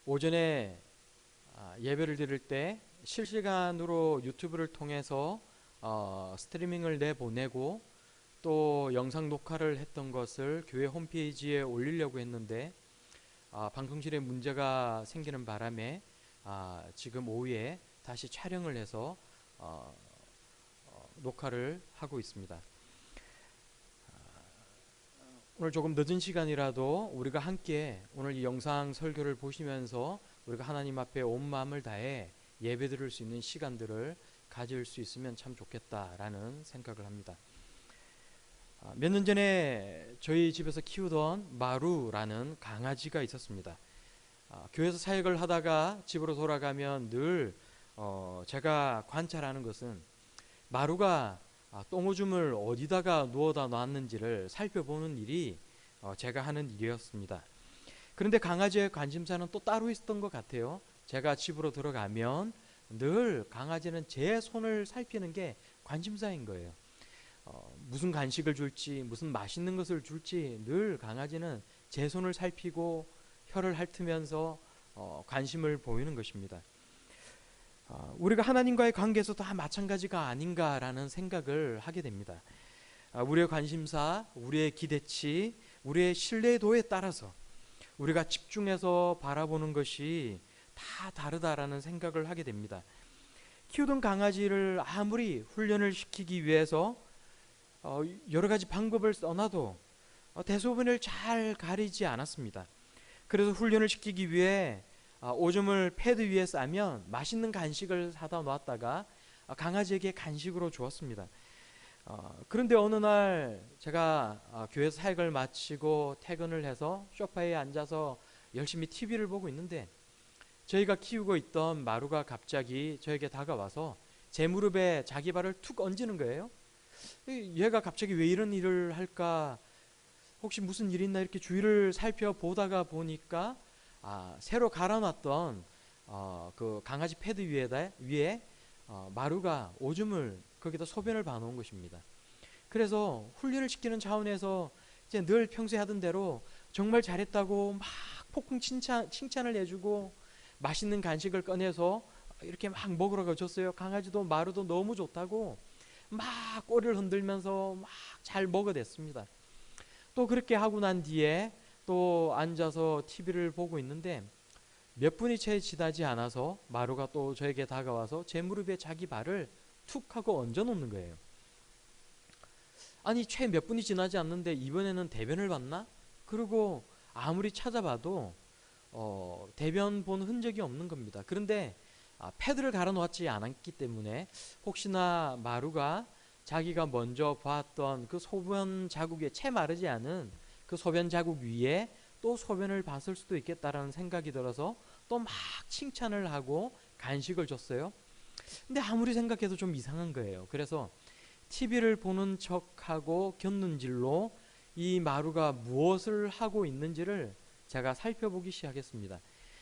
오전에 예배를 드릴 때 실시간으로 유튜브를 통해서 스트리밍을 내보내고 또 영상 녹화를 했던 것을 교회 홈페이지에 올리려고 했는데 방송실에 문제가 생기는 바람에 지금 오후에 다시 촬영을 해서 녹화를 하고 있습니다. 오늘 조금 늦은 시간이라도 우리가 함께 오늘 이 영상 설교를 보시면서 우리가 하나님 앞에 온 마음을 다해 예배 드릴 수 있는 시간들을 가질 수 있으면 참 좋겠다라는 생각을 합니다. 몇 년 전에 저희 집에서 키우던 마루라는 강아지가 있었습니다. 교회에서 사역을 하다가 집으로 돌아가면 늘 제가 관찰하는 것은 마루가 똥오줌을 어디다가 누워다 놨는지를 살펴보는 일이 제가 하는 일이었습니다. 그런데 강아지의 관심사는 또 따로 있었던 것 같아요. 제가 집으로 들어가면 늘 강아지는 제 손을 살피는 게 관심사인 거예요. 무슨 간식을 줄지, 무슨 맛있는 것을 줄지 늘 강아지는 제 손을 살피고 혀를 핥으면서 관심을 보이는 것입니다. 우리가 하나님과의 관계에서도 마찬가지가 아닌가라는 생각을 하게 됩니다. 우리의 관심사, 우리의 기대치, 우리의 신뢰도에 따라서 우리가 집중해서 바라보는 것이 다 다르다라는 생각을 하게 됩니다. 키우던 강아지를 아무리 훈련을 시키기 위해서 여러 가지 방법을 써놔도 대소변을 잘 가리지 않았습니다. 그래서 훈련을 시키기 위해 오줌을 패드 위에 싸면 맛있는 간식을 사다 놨다가 강아지에게 간식으로 주었습니다. 그런데 어느 날 제가 교회에서 사역을 마치고 퇴근을 해서 소파에 앉아서 열심히 TV를 보고 있는데 저희가 키우고 있던 마루가 갑자기 저에게 다가와서 제 무릎에 자기 발을 툭 얹는 거예요. 얘가 갑자기 왜 이런 일을 할까, 혹시 무슨 일이 있나 이렇게 주위를 살펴보다가 보니까 새로 갈아놨던 그 강아지 패드 위에 마루가 오줌을 거기다 소변을 봐놓은 것입니다. 그래서 훈련을 시키는 차원에서 이제 늘 평소에 하던 대로 정말 잘했다고 막 폭풍 칭찬을 해주고 맛있는 간식을 꺼내서 이렇게 막 먹으러 줬어요. 강아지도 마루도 너무 좋다고 막 꼬리를 흔들면서 막 잘 먹어댔습니다. 또 그렇게 하고 난 뒤에 또 앉아서 TV를 보고 있는데 몇 분이 채 지나지 않아서 마루가 또 저에게 다가와서 제 무릎에 자기 발을 툭 하고 얹어 놓는 거예요. 아니 채 몇 분이 지나지 않는데 이번에는 대변을 봤나? 그리고 아무리 찾아봐도 대변 본 흔적이 없는 겁니다. 그런데 패드를 갈아 놓았지 않았기 때문에 혹시나 마루가 자기가 먼저 봤던 그 소변 자국에 채 마르지 않은 그 소변 자국 위에 또 소변을 봤을 수도 있겠다라는 생각이 들어서 또 막 칭찬을 하고 간식을 줬어요. 근데 아무리 생각해도 좀 이상한 거예요. 그래서 TV를 보는 척하고 곁눈질로 이 마루가 무엇을 하고 있는지를 제가 살펴보기 시작했습니다.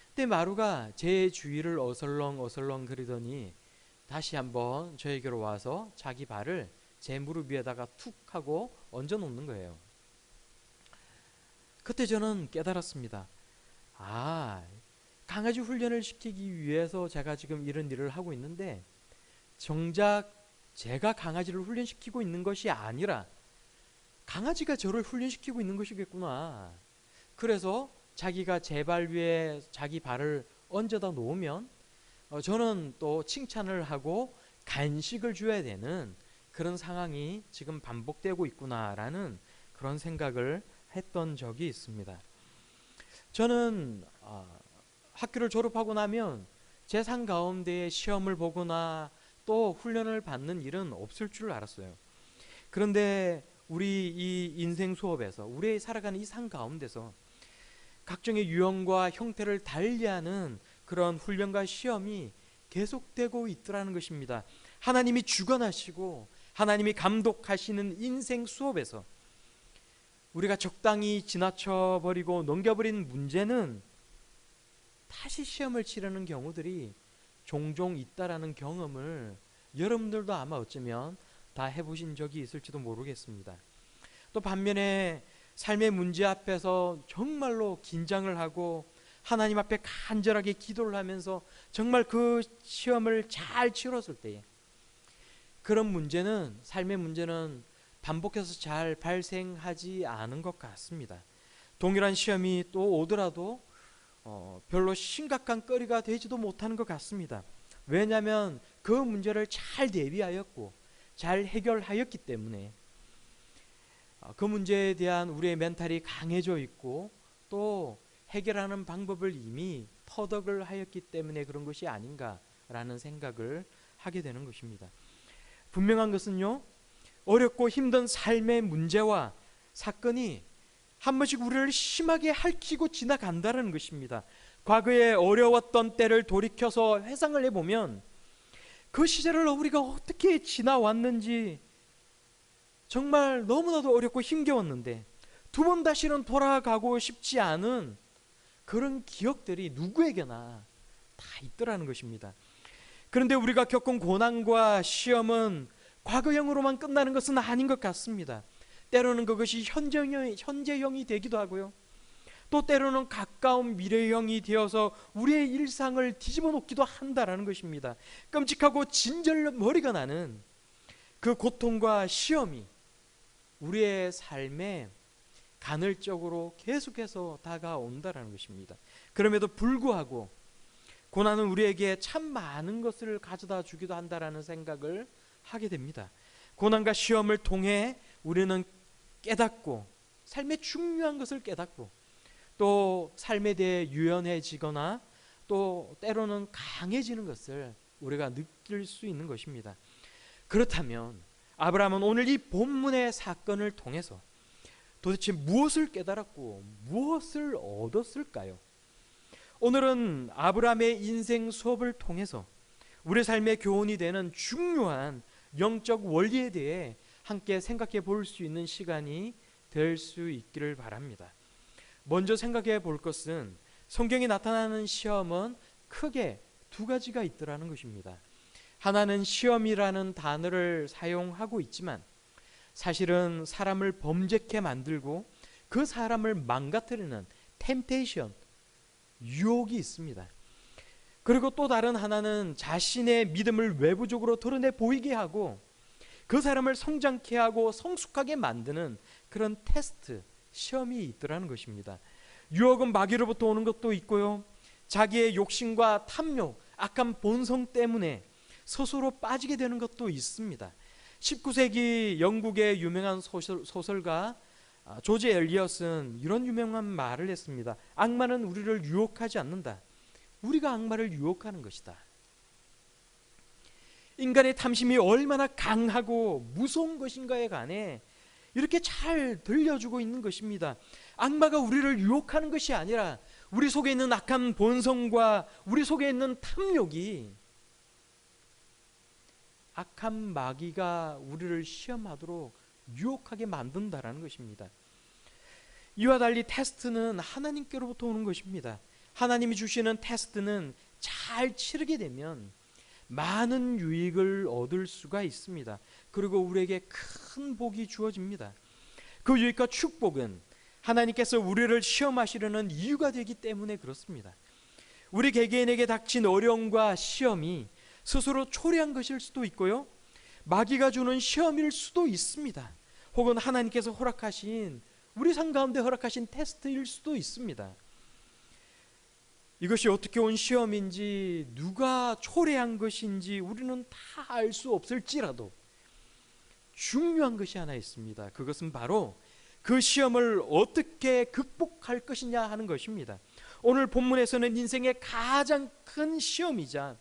그때 마루가 제 주위를 어슬렁 거리더니 다시 한번 저에게로 와서 자기 발을 제 무릎 위에다가 툭 하고 얹어 놓는 거예요. 그때 저는 깨달았습니다. 강아지 훈련을 시키기 위해서 제가 지금 이런 일을 하고 있는데 정작 제가 강아지를 훈련시키고 있는 것이 아니라 강아지가 저를 훈련시키고 있는 것이겠구나. 그래서 자기가 제 발 위에 자기 발을 얹어다 놓으면 저는 또 칭찬을 하고 간식을 줘야 되는 그런 상황이 지금 반복되고 있구나라는 그런 생각을 했던 적이 있습니다. 저는 학교를 졸업하고 나면 제 삶 가운데에 시험을 보거나 또 훈련을 받는 일은 없을 줄 알았어요. 그런데 우리 이 인생 수업에서 우리의 살아가는 이 삶 가운데서 각종의 유형과 형태를 달리하는 그런 훈련과 시험이 계속되고 있더라는 것입니다. 하나님이 주관하시고 하나님이 감독하시는 인생 수업에서 우리가 적당히 지나쳐버리고 넘겨버린 문제는 다시 시험을 치르는 경우들이 종종 있다라는 경험을 여러분들도 아마 어쩌면 다 해보신 적이 있을지도 모르겠습니다. 또 반면에 삶의 문제 앞에서 정말로 긴장을 하고 하나님 앞에 간절하게 기도를 하면서 정말 그 시험을 잘 치렀을 때에 그런 문제는, 삶의 문제는 반복해서 잘 발생하지 않은 것 같습니다. 동일한 시험이 또 오더라도 별로 심각한 거리가 되지도 못하는 것 같습니다. 왜냐하면 그 문제를 잘 대비하였고 잘 해결하였기 때문에 그 문제에 대한 우리의 멘탈이 강해져 있고 또 해결하는 방법을 이미 터득을 하였기 때문에 그런 것이 아닌가라는 생각을 하게 되는 것입니다. 분명한 것은요, 어렵고 힘든 삶의 문제와 사건이 한 번씩 우리를 심하게 핥히고 지나간다는 것입니다. 과거에 어려웠던 때를 돌이켜서 회상을 해보면 그 시절을 우리가 어떻게 지나왔는지 정말 너무나도 어렵고 힘겨웠는데 두 번 다시는 돌아가고 싶지 않은 그런 기억들이 누구에게나 다 있더라는 것입니다. 그런데 우리가 겪은 고난과 시험은 과거형으로만 끝나는 것은 아닌 것 같습니다. 때로는 그것이 현재형이 되기도 하고요. 또 때로는 가까운 미래형이 되어서 우리의 일상을 뒤집어 놓기도 한다라는 것입니다. 끔찍하고 진절머리가 나는 그 고통과 시험이 우리의 삶에 간헐적으로 계속해서 다가온다라는 것입니다. 그럼에도 불구하고 고난은 우리에게 참 많은 것을 가져다 주기도 한다라는 생각을 하게 됩니다. 고난과 시험을 통해 우리는 깨닫고 삶의 중요한 것을 깨닫고 또 삶에 대해 유연해지거나 또 때로는 강해지는 것을 우리가 느낄 수 있는 것입니다. 그렇다면 아브라함은 오늘 이 본문의 사건을 통해서 도대체 무엇을 깨달았고 무엇을 얻었을까요? 오늘은 아브라함의 인생 수업을 통해서 우리 삶의 교훈이 되는 중요한 영적 원리에 대해 함께 생각해 볼 수 있는 시간이 될 수 있기를 바랍니다. 먼저 생각해 볼 것은 성경에 나타나는 시험은 크게 두 가지가 있더라는 것입니다. 하나는 시험이라는 단어를 사용하고 있지만 사실은 사람을 범죄케 만들고 그 사람을 망가뜨리는 템테이션, 유혹이 있습니다. 그리고 또 다른 하나는 자신의 믿음을 외부적으로 드러내 보이게 하고 그 사람을 성장케 하고 성숙하게 만드는 그런 테스트, 시험이 있더라는 것입니다. 유혹은 마귀로부터 오는 것도 있고요, 자기의 욕심과 탐욕, 악한 본성 때문에 스스로 빠지게 되는 것도 있습니다. 19세기 영국의 유명한 소설가 조지 엘리엇은 이런 유명한 말을 했습니다. 악마는 우리를 유혹하지 않는다. 우리가 악마를 유혹하는 것이다. 인간의 탐심이 얼마나 강하고 무서운 것인가에 관해 이렇게 잘 들려주고 있는 것입니다. 악마가 우리를 유혹하는 것이 아니라 우리 속에 있는 악한 본성과 우리 속에 있는 탐욕이 악한 마귀가 우리를 시험하도록 유혹하게 만든다라는 것입니다. 이와 달리 테스트는 하나님께로부터 오는 것입니다. 하나님이 주시는 테스트는 잘 치르게 되면 많은 유익을 얻을 수가 있습니다. 그리고 우리에게 큰 복이 주어집니다. 그 유익과 축복은 하나님께서 우리를 시험하시려는 이유가 되기 때문에 그렇습니다. 우리 개개인에게 닥친 어려움과 시험이 스스로 초래한 것일 수도 있고요, 마귀가 주는 시험일 수도 있습니다. 혹은 하나님께서 허락하신, 우리 삶 가운데 허락하신 테스트일 수도 있습니다. 이것이 어떻게 온 시험인지 누가 초래한 것인지 우리는 다 알 수 없을지라도 중요한 것이 하나 있습니다. 그것은 바로 그 시험을 어떻게 극복할 것이냐 하는 것입니다. 오늘 본문에서는 인생의 가장 큰 시험이자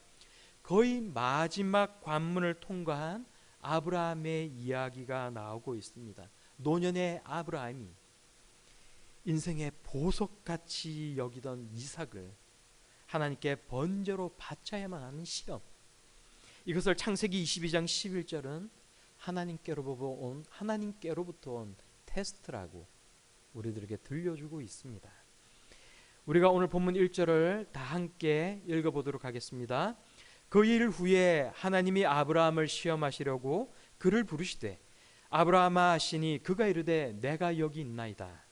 거의 마지막 관문을 통과한 아브라함의 이야기가 나오고 있습니다. 노년의 아브라함이 인생의 보석같이 여기던 이삭을 하나님께 번제로 바쳐야만 하는 시험, 이것을 창세기 22장 11절은 하나님께로부터 온 테스트라고 우리들에게 들려주고 있습니다. 우리가 오늘 본문 1절을 다 함께 읽어보도록 하겠습니다. 그 일 후에 하나님이 아브라함을 시험하시려고 그를 부르시되 아브라함아 하시니 그가 이르되 내가 여기 있나이다.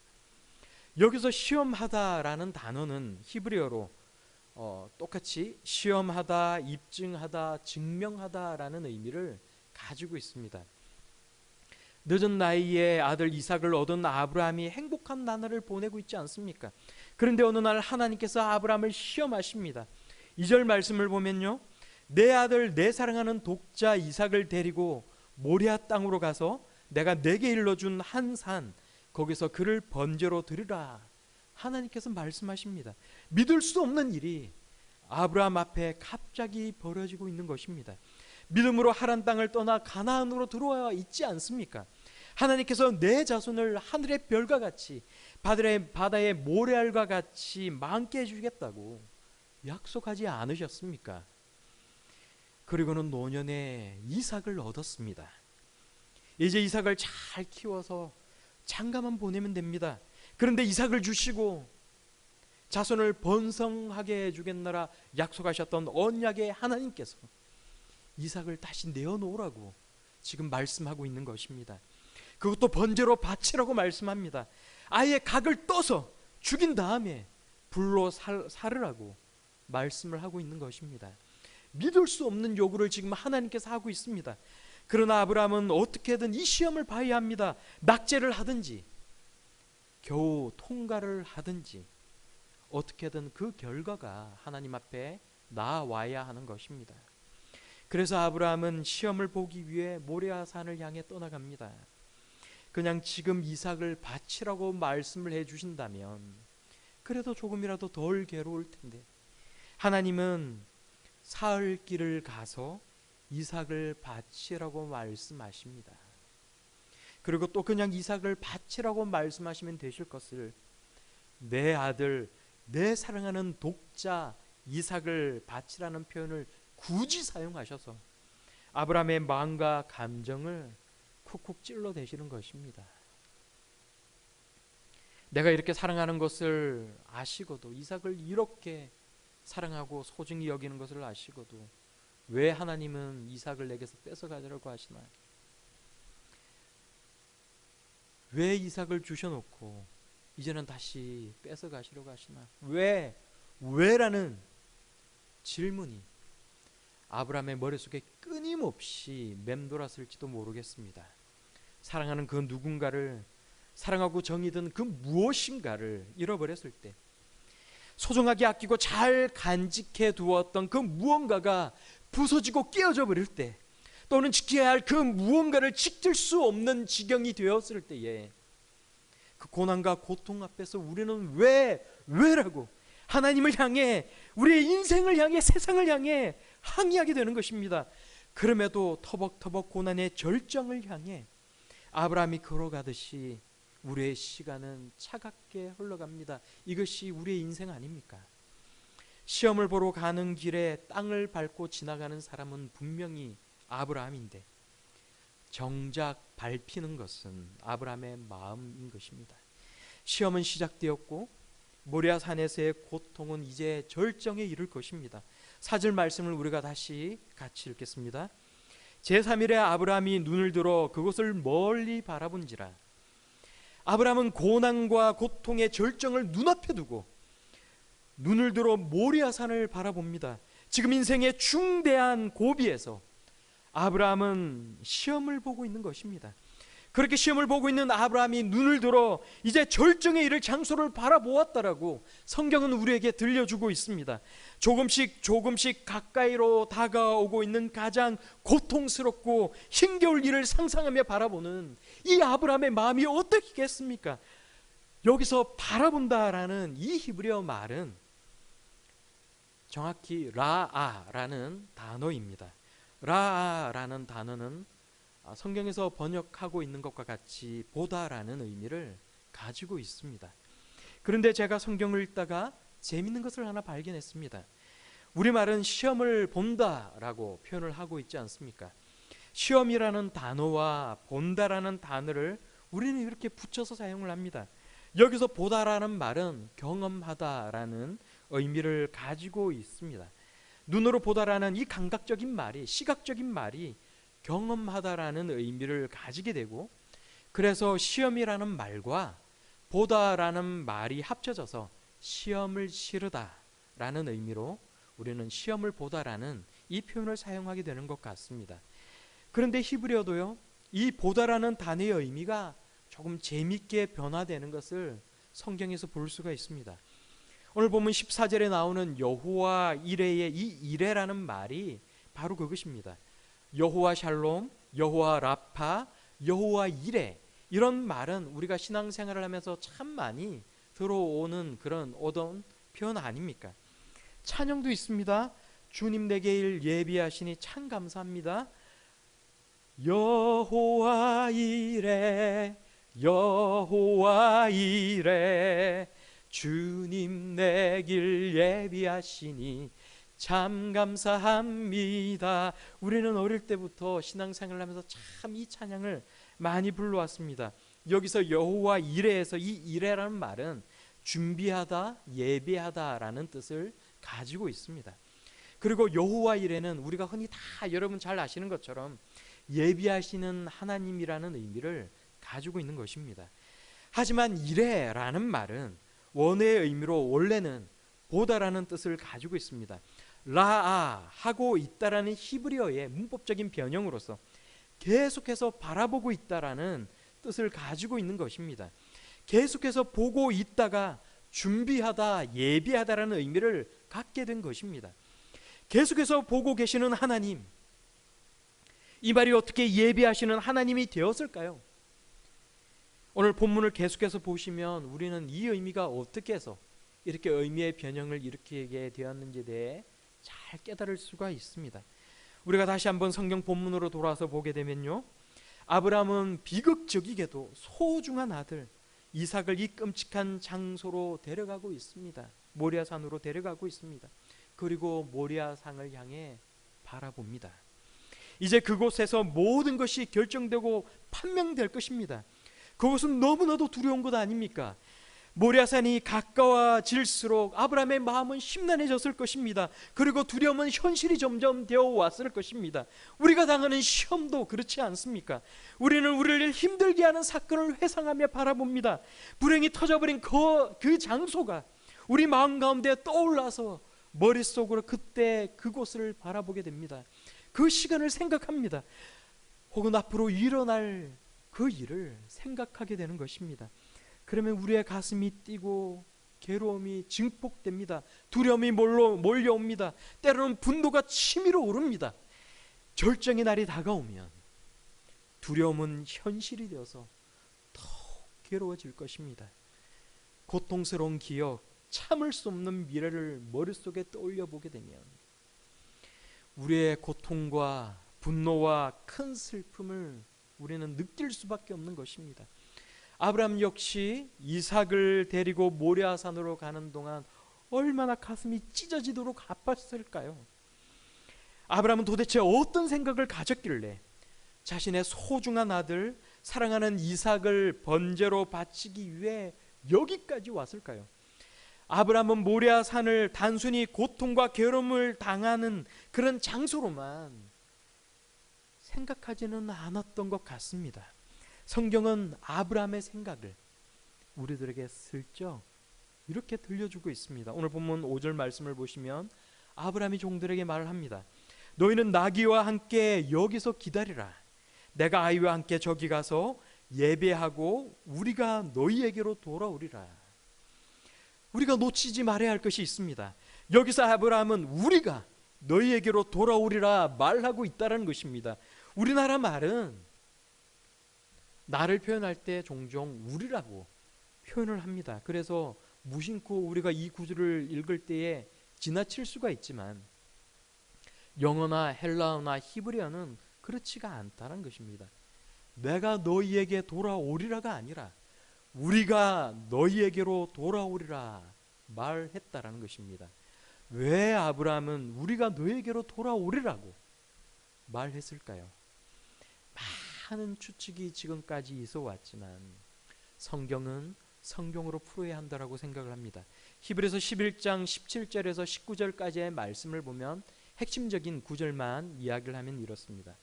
여기서 시험하다라는 단어는 히브리어로 똑같이 시험하다, 입증하다, 증명하다라는 의미를 가지고 있습니다. 늦은 나이에 아들 이삭을 얻은 아브라함이 행복한 나날을 보내고 있지 않습니까? 그런데 어느 날 하나님께서 아브라함을 시험하십니다. 2절 말씀을 보면요, 내 아들 내 사랑하는 독자 이삭을 데리고 모리아 땅으로 가서 내가 내게 일러준 한 산 거기서 그를 번제로 드리라. 하나님께서 말씀하십니다. 믿을 수 없는 일이 아브라함 앞에 갑자기 벌어지고 있는 것입니다. 믿음으로 하란 땅을 떠나 가나안으로 들어와 있지 않습니까? 하나님께서 내 자손을 하늘의 별과 같이 바다의 모래알과 같이 많게 해주겠다고 약속하지 않으셨습니까? 그리고는 노년에 이삭을 얻었습니다. 이제 이삭을 잘 키워서 장가만 보내면 됩니다. 그런데 이삭을 주시고 자손을 번성하게 해주겠노라 약속하셨던 언약의 하나님께서 이삭을 다시 내어놓으라고 지금 말씀하고 있는 것입니다. 그것도 번제로 바치라고 말씀합니다. 아예 각을 떠서 죽인 다음에 불로 살으라고 말씀을 하고 있는 것입니다. 믿을 수 없는 요구를 지금 하나님께서 하고 있습니다. 그러나 아브라함은 어떻게든 이 시험을 봐야 합니다. 낙제를 하든지 겨우 통과를 하든지 어떻게든 그 결과가 하나님 앞에 나와야 하는 것입니다. 그래서 아브라함은 시험을 보기 위해 모리아 산을 향해 떠나갑니다. 그냥 지금 이삭을 바치라고 말씀을 해주신다면 그래도 조금이라도 덜 괴로울 텐데, 하나님은 사흘 길을 가서 이삭을 바치라고 말씀하십니다. 그리고 또 그냥 이삭을 바치라고 말씀하시면 되실 것을 내 아들, 내 사랑하는 독자 이삭을 바치라는 표현을 굳이 사용하셔서 아브라함의 마음과 감정을 쿡쿡 찔러대시는 것입니다. 내가 이렇게 사랑하는 것을 아시고도, 이삭을 이렇게 사랑하고 소중히 여기는 것을 아시고도 왜 하나님은 이삭을 내게서 뺏어가려고 하시나? 왜 이삭을 주셔놓고 이제는 다시 뺏어가시려고 하시나? 왜라는 질문이 아브라함의 머릿속에 끊임없이 맴돌았을지도 모르겠습니다. 사랑하는 그 누군가를, 사랑하고 정이 든 그 무엇인가를 잃어버렸을 때, 소중하게 아끼고 잘 간직해 두었던 그 무언가가 부서지고 깨어져 버릴 때, 또는 지켜야 할 그 무언가를 지킬 수 없는 지경이 되었을 때에 그 고난과 고통 앞에서 우리는 왜라고 하나님을 향해, 우리의 인생을 향해, 세상을 향해 항의하게 되는 것입니다. 그럼에도 터벅터벅 고난의 절정을 향해 아브라함이 걸어가듯이 우리의 시간은 차갑게 흘러갑니다. 이것이 우리의 인생 아닙니까? 시험을 보러 가는 길에 땅을 밟고 지나가는 사람은 분명히 아브라함인데 정작 밟히는 것은 아브라함의 마음인 것입니다. 시험은 시작되었고 모리아 산에서의 고통은 이제 절정에 이를 것입니다. 4절 말씀을 우리가 다시 같이 읽겠습니다. 제3일에 아브라함이 눈을 들어 그곳을 멀리 바라본지라. 아브라함은 고난과 고통의 절정을 눈앞에 두고 눈을 들어 모리아 산을 바라봅니다. 지금 인생의 중대한 고비에서 아브라함은 시험을 보고 있는 것입니다. 그렇게 시험을 보고 있는 아브라함이 눈을 들어 이제 절정에 이를 장소를 바라보았다라고 성경은 우리에게 들려주고 있습니다. 조금씩 가까이로 다가오고 있는 가장 고통스럽고 힘겨울 일을 상상하며 바라보는 이 아브라함의 마음이 어떻겠습니까? 여기서 바라본다라는 이 히브리어 말은 정확히 라아라는 단어입니다. 라아라는 단어는 성경에서 번역하고 있는 것과 같이 보다라는 의미를 가지고 있습니다. 그런데 제가 성경을 읽다가 재밌는 것을 하나 발견했습니다. 우리말은 시험을 본다라고 표현을 하고 있지 않습니까? 시험이라는 단어와 본다라는 단어를 우리는 이렇게 붙여서 사용을 합니다. 여기서 보다라는 말은 경험하다라는 의미를 가지고 있습니다. 눈으로 보다라는 이 감각적인 말이, 시각적인 말이 경험하다라는 의미를 가지게 되고, 그래서 시험이라는 말과 보다라는 말이 합쳐져서 시험을 치르다라는 의미로 우리는 시험을 보다라는 이 표현을 사용하게 되는 것 같습니다. 그런데 히브리어도요, 이 보다라는 단어의 의미가 조금 재밌게 변화되는 것을 성경에서 볼 수가 있습니다. 오늘 보면 14절에 나오는 여호와 이레의 이 이레라는 말이 바로 그것입니다. 여호와 샬롬, 여호와 라파, 여호와 이레, 이런 말은 우리가 신앙생활을 하면서 참 많이 들어오는 그런 오던 표현 아닙니까? 찬양도 있습니다. 주님 내게 일 예비하시니 참 감사합니다. 여호와 이레, 여호와 이레, 주님 내 길 예비하시니 참 감사합니다. 우리는 어릴 때부터 신앙생활을 하면서 참 이 찬양을 많이 불러왔습니다. 여기서 여호와 이레에서 이 이레라는 말은 준비하다, 예비하다라는 뜻을 가지고 있습니다. 그리고 여호와 이레는 우리가 흔히 다 여러분 잘 아시는 것처럼 예비하시는 하나님이라는 의미를 가지고 있는 것입니다. 하지만 이레라는 말은 원어의 의미로 원래는 보다라는 뜻을 가지고 있습니다. 라아 하고 있다라는 히브리어의 문법적인 변형으로서 계속해서 바라보고 있다라는 뜻을 가지고 있는 것입니다. 계속해서 보고 있다가 준비하다, 예비하다라는 의미를 갖게 된 것입니다. 계속해서 보고 계시는 하나님, 이 말이 어떻게 예비하시는 하나님이 되었을까요? 오늘 본문을 계속해서 보시면 우리는 이 의미가 어떻게 해서 이렇게 의미의 변형을 일으키게 되었는지에 대해 잘 깨달을 수가 있습니다. 우리가 다시 한번 성경 본문으로 돌아와서 보게 되면요, 아브라함은 비극적이게도 소중한 아들 이삭을 이 끔찍한 장소로 데려가고 있습니다. 모리아산으로 데려가고 있습니다. 그리고 모리아산을 향해 바라봅니다. 이제 그곳에서 모든 것이 결정되고 판명될 것입니다. 그것은 너무나도 두려운 것 아닙니까? 모리아산이 가까워질수록 아브라함의 마음은 심란해졌을 것입니다. 그리고 두려움은 현실이 점점 되어 왔을 것입니다. 우리가 당하는 시험도 그렇지 않습니까? 우리는 우리를 힘들게 하는 사건을 회상하며 바라봅니다. 불행이 터져버린 그 장소가 우리 마음 가운데 떠올라서 머릿속으로 그때 그곳을 바라보게 됩니다. 그 시간을 생각합니다. 혹은 앞으로 일어날 그 일을 생각하게 되는 것입니다. 그러면 우리의 가슴이 뛰고 괴로움이 증폭됩니다. 두려움이 몰려옵니다. 때로는 분노가 치밀어 오릅니다. 절정의 날이 다가오면 두려움은 현실이 되어서 더욱 괴로워질 것입니다. 고통스러운 기억, 참을 수 없는 미래를 머릿속에 떠올려 보게 되면 우리의 고통과 분노와 큰 슬픔을 우리는 느낄 수밖에 없는 것입니다. 아브라함 역시 이삭을 데리고 모리아산으로 가는 동안 얼마나 가슴이 찢어지도록 아팠을까요? 아브라함은 도대체 어떤 생각을 가졌길래 자신의 소중한 아들, 사랑하는 이삭을 번제로 바치기 위해 여기까지 왔을까요? 아브라함은 모리아산을 단순히 고통과 괴로움을 당하는 그런 장소로만 생각하지는 않았던 것 같습니다. 성경은 아브라함의 생각을 우리들에게 슬쩍 이렇게 들려주고 있습니다. 오늘 본문 5절 말씀을 보시면 아브라함이 종들에게 말을 합니다. 너희는 나귀와 함께 여기서 기다리라. 내가 아이와 함께 저기 가서 예배하고 우리가 너희에게로 돌아오리라. 우리가 놓치지 말아야 할 것이 있습니다. 여기서 아브라함은 우리가 너희에게로 돌아오리라 말하고 있다는 것입니다. 우리나라 말은 나를 표현할 때 종종 우리라고 표현을 합니다. 그래서 무심코 우리가 이 구절을 읽을 때에 지나칠 수가 있지만 영어나 헬라어나 히브리어는 그렇지가 않다는 것입니다. 내가 너희에게 돌아오리라가 아니라 우리가 너희에게로 돌아오리라 말했다라는 것입니다. 왜 아브라함은 우리가 너희에게로 돌아오리라고 말했을까요? 많은 추측이 지금까지 있어 왔지만 성경은 성경으로 풀어야 한다라고 생각을 합니다. 히브리서 11장 17절에서 19절까지의 말씀을 보면 핵심적인 구절만 이야기를 하면 이렇습니다.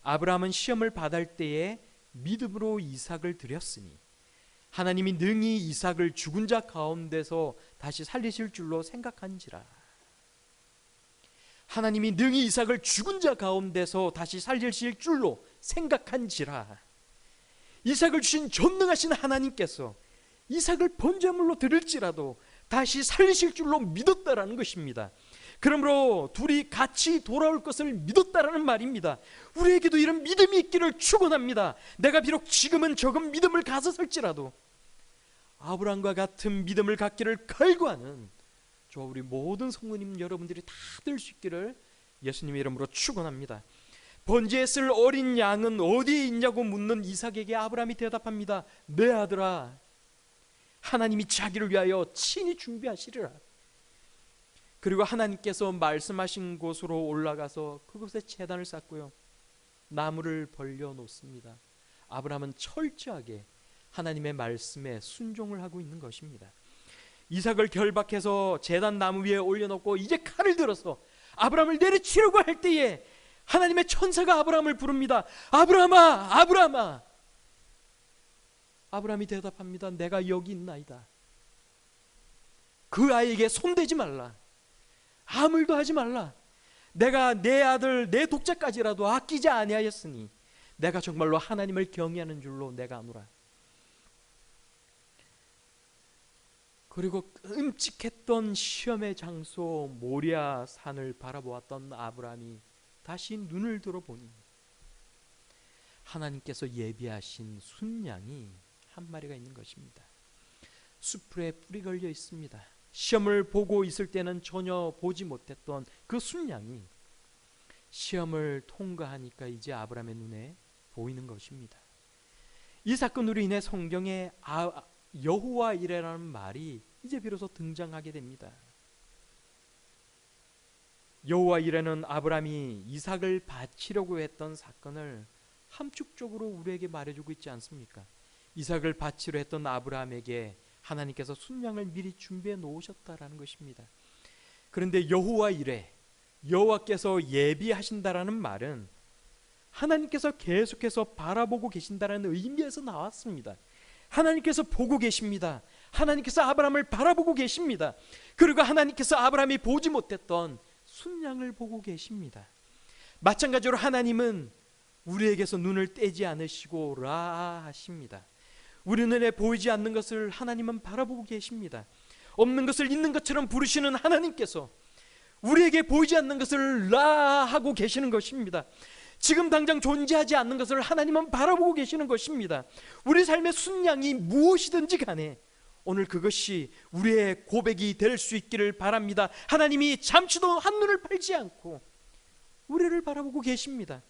아브라함은 시험을 받을 때에 믿음으로 이삭을 드렸으니 하나님이 능히 이삭을 죽은 자 가운데서 다시 살리실 줄로 생각한지라. 하나님이 능히 이삭을 죽은 자 가운데서 다시 살리실 줄로 생각한지라. 이삭을 주신 전능하신 하나님께서 이삭을 번제물로 드릴지라도 다시 살리실 줄로 믿었다라는 것입니다. 그러므로 둘이 같이 돌아올 것을 믿었다라는 말입니다. 우리에게도 이런 믿음이 있기를 축원합니다. 내가 비록 지금은 적은 믿음을 가졌을지라도 아브라함과 같은 믿음을 갖기를 갈구하는 저 우리 모든 성도님 여러분들이 다 될 수 있기를 예수님의 이름으로 축원합니다. 번제에 쓸 어린 양은 어디에 있냐고 묻는 이삭에게 아브라함이 대답합니다. 내 아들아, 하나님이 자기를 위하여 친히 준비하시리라. 그리고 하나님께서 말씀하신 곳으로 올라가서 그곳에 제단을 쌓고요, 나무를 벌려 놓습니다. 아브라함은 철저하게 하나님의 말씀에 순종을 하고 있는 것입니다. 이삭을 결박해서 제단 나무 위에 올려놓고 이제 칼을 들어서 아브라함을 내리치려고 할 때에 하나님의 천사가 아브라함을 부릅니다. 아브라함아, 아브라함아. 아브라함이 대답합니다. 내가 여기 있나이다. 그 아이에게 손대지 말라. 아무 일도 하지 말라. 내가 내 아들 내 독자까지라도 아끼지 아니하였으니 내가 정말로 하나님을 경외하는 줄로 내가 아노라. 그리고 끔찍했던 시험의 장소 모리아 산을 바라보았던 아브라함이 다시 눈을 들어보니 하나님께서 예비하신 순양이 한 마리가 있는 것입니다. 수풀에 뿔이 걸려 있습니다. 시험을 보고 있을 때는 전혀 보지 못했던 그 순양이 시험을 통과하니까 이제 아브라함의 눈에 보이는 것입니다. 이 사건으로 인해 성경에 여호와 이레라는 말이 이제 비로소 등장하게 됩니다. 여호와 이레는 아브라함이 이삭을 바치려고 했던 사건을 함축적으로 우리에게 말해주고 있지 않습니까? 이삭을 바치려 했던 아브라함에게 하나님께서 순양을 미리 준비해 놓으셨다라는 것입니다. 그런데 여호와 이레, 여호와께서 예비하신다라는 말은 하나님께서 계속해서 바라보고 계신다라는 의미에서 나왔습니다. 하나님께서 보고 계십니다. 하나님께서 아브라함을 바라보고 계십니다. 그리고 하나님께서 아브라함이 보지 못했던 순양을 보고 계십니다. 마찬가지로 하나님은 우리에게서 눈을 떼지 않으시고 하십니다. 우리 눈에 보이지 않는 것을 하나님은 바라보고 계십니다. 없는 것을 있는 것처럼 부르시는 하나님께서 우리에게 보이지 않는 것을 하고 계시는 것입니다. 지금 당장 존재하지 않는 것을 하나님은 바라보고 계시는 것입니다. 우리 삶의 순양이 무엇이든지 간에 오늘 그것이 우리의 고백이 될 수 있기를 바랍니다. 하나님이 잠시도 한눈을 팔지 않고 우리를 바라보고 계십니다.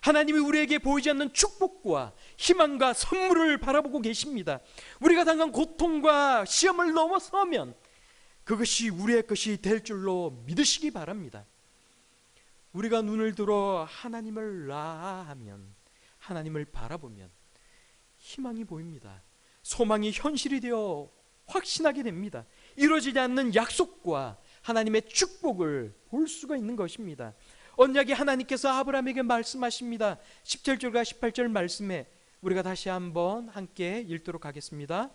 하나님이 우리에게 보이지 않는 축복과 희망과 선물을 바라보고 계십니다. 우리가 당한 고통과 시험을 넘어서면 그것이 우리의 것이 될 줄로 믿으시기 바랍니다. 우리가 눈을 들어 하나님을 하면, 하나님을 바라보면 희망이 보입니다. 소망이 현실이 되어 확신하게 됩니다. 이루어지지 않는 약속과 하나님의 축복을 볼 수가 있는 것입니다. 언약의 하나님께서 아브라함에게 말씀하십니다. 17절과 18절 말씀에 우리가 다시 한번 함께 읽도록 하겠습니다.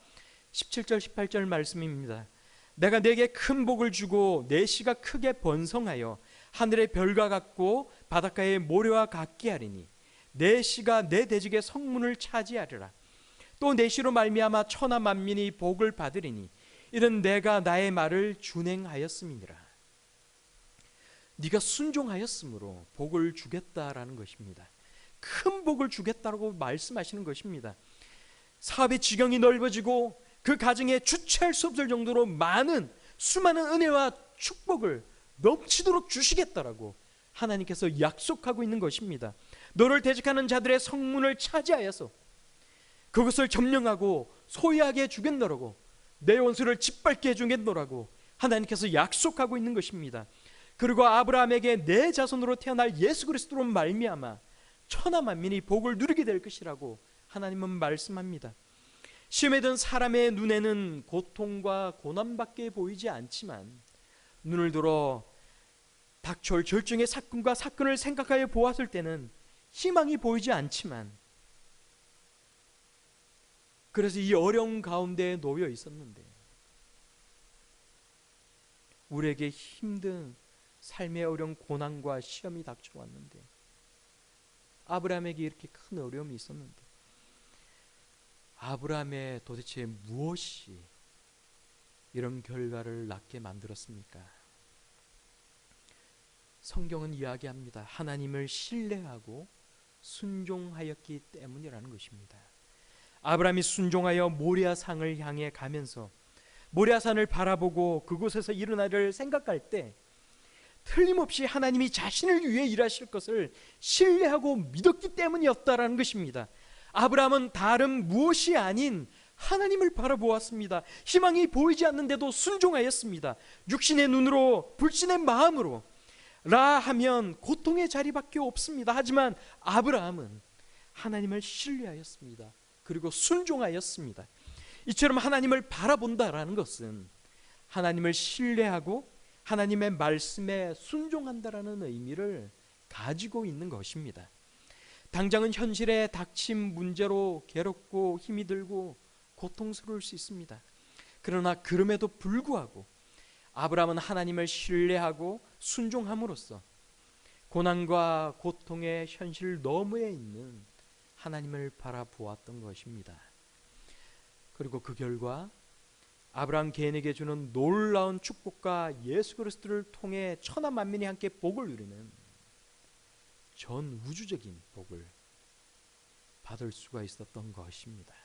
17절 18절 말씀입니다. 내가 네게 큰 복을 주고 내 씨가 크게 번성하여 하늘의 별과 같고 바닷가의 모래와 같게 하리니 내 씨가 내 대적의 성문을 차지하리라. 또 내 씨로 말미암아 천하 만민이 복을 받으리니 이는 내가 나의 말을 준행하였음이니라. 네가 순종하였으므로 복을 주겠다라는 것입니다. 큰 복을 주겠다라고 말씀하시는 것입니다. 사업의 지경이 넓어지고 그 가정에 주체할 수 없을 정도로 수많은 은혜와 축복을 넘치도록 주시겠다라고 하나님께서 약속하고 있는 것입니다. 너를 대적하는 자들의 성문을 차지하여서 그것을 점령하고 소유하게 해주겠노라고, 내 원수를 짓밟게 해주겠노라고 하나님께서 약속하고 있는 것입니다. 그리고 아브라함에게 내 자손으로 태어날 예수 그리스도로 말미암아 천하 만민이 복을 누리게 될 것이라고 하나님은 말씀합니다. 시험에 든 사람의 눈에는 고통과 고난밖에 보이지 않지만 눈을 들어 닥쳐올 절정의 사건을 생각하여 보았을 때는 희망이 보이지 않지만 그래서 이 어려운 가운데에 놓여 있었는데, 우리에게 힘든 삶의 어려운 고난과 시험이 닥쳐왔는데, 아브라함에게 이렇게 큰 어려움이 있었는데, 아브라함의 도대체 무엇이 이런 결과를 낳게 만들었습니까? 성경은 이야기합니다. 하나님을 신뢰하고 순종하였기 때문이라는 것입니다. 아브라함이 순종하여 모리아산을 향해 가면서 모리아산을 바라보고 그곳에서 일어나를 생각할 때 틀림없이 하나님이 자신을 위해 일하실 것을 신뢰하고 믿었기 때문이었다라는 것입니다. 아브라함은 다른 무엇이 아닌 하나님을 바라보았습니다. 희망이 보이지 않는데도 순종하였습니다. 육신의 눈으로, 불신의 마음으로 라 하면 고통의 자리밖에 없습니다. 하지만 아브라함은 하나님을 신뢰하였습니다. 그리고 순종하였습니다. 이처럼 하나님을 바라본다라는 것은 하나님을 신뢰하고 하나님의 말씀에 순종한다라는 의미를 가지고 있는 것입니다. 당장은 현실에 닥친 문제로 괴롭고 힘이 들고 고통스러울 수 있습니다. 그러나 그럼에도 불구하고 아브라함은 하나님을 신뢰하고 순종함으로써 고난과 고통의 현실 너머에 있는 하나님을 바라보았던 것입니다. 그리고 그 결과 아브라함 개인에게 주는 놀라운 축복과 예수 그리스도를 통해 천하 만민이 함께 복을 누리는 전 우주적인 복을 받을 수가 있었던 것입니다.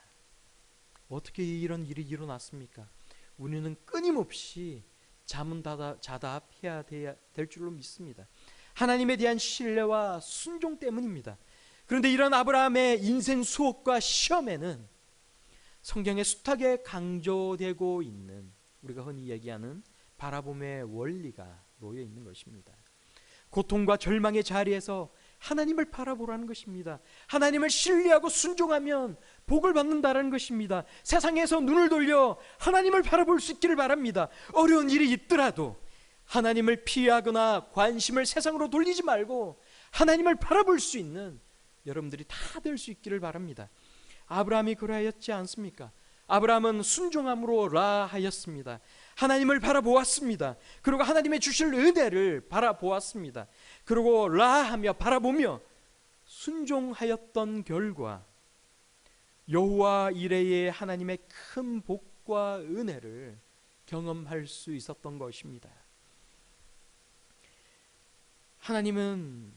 어떻게 이런 일이 일어났습니까? 우리는 끊임없이 자문자답해야 될 줄로 믿습니다. 하나님에 대한 신뢰와 순종 때문입니다. 그런데 이런 아브라함의 인생 수업과 시험에는 성경에 숱하게 강조되고 있는, 우리가 흔히 얘기하는 바라봄의 원리가 놓여 있는 것입니다. 고통과 절망의 자리에서 하나님을 바라보라는 것입니다. 하나님을 신뢰하고 순종하면 복을 받는다라는 것입니다. 세상에서 눈을 돌려 하나님을 바라볼 수 있기를 바랍니다. 어려운 일이 있더라도 하나님을 피하거나 관심을 세상으로 돌리지 말고 하나님을 바라볼 수 있는 여러분들이 다 될 수 있기를 바랍니다. 아브라함이 그러하였지 않습니까? 아브라함은 순종함으로 라하였습니다. 하나님을 바라보았습니다. 그리고 하나님의 주실 은혜를 바라보았습니다. 그리고 라하며 바라보며 순종하였던 결과 여호와 이레의 하나님의 큰 복과 은혜를 경험할 수 있었던 것입니다. 하나님은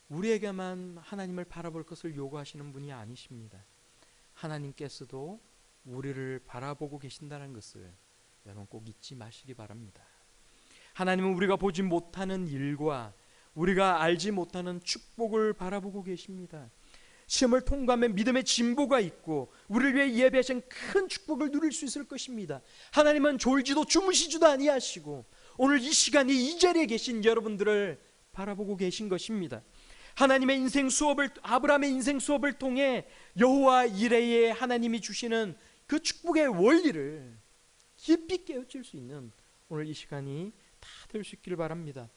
우리에게만 하나님을 바라볼 것을 요구하시는 분이 아니십니다. 하나님께서도 우리를 바라보고 계신다는 것을 여러분 꼭 잊지 마시기 바랍니다. 하나님은 우리가 보지 못하는 일과 우리가 알지 못하는 축복을 바라보고 계십니다. 시험을 통과하면 믿음의 진보가 있고 우리를 위해 예배하신 큰 축복을 누릴 수 있을 것입니다. 하나님은 졸지도 주무시지도 아니하시고 오늘 이 시간에 이 자리에 계신 여러분들을 바라보고 계신 것입니다. 하나님의 인생 수업을, 아브라함의 인생 수업을 통해 여호와 이레의 하나님이 주시는 그 축복의 원리를 깊이 깨우칠 수 있는 오늘 이 시간이 다 될 수 있기를 바랍니다.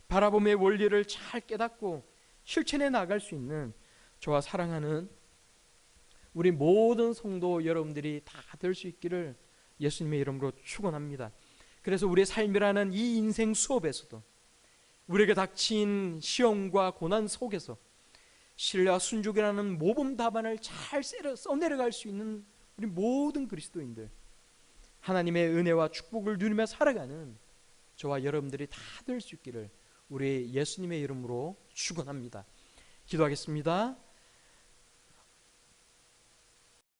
바라봄의 원리를 잘 깨닫고 실천해 나갈 수 있는 저와 사랑하는 우리 모든 성도 여러분들이 다 될 수 있기를 예수님의 이름으로 축원합니다. 그래서 우리의 삶이라는 이 인생 수업에서도 우리에게 닥친 시험과 고난 속에서 신뢰와 순종이라는 모범 답안을 잘 써내려갈 수 있는 우리 모든 그리스도인들, 하나님의 은혜와 축복을 누리며 살아가는 저와 여러분들이 다 될 수 있기를 우리 예수님의 이름으로 축원합니다. 기도하겠습니다.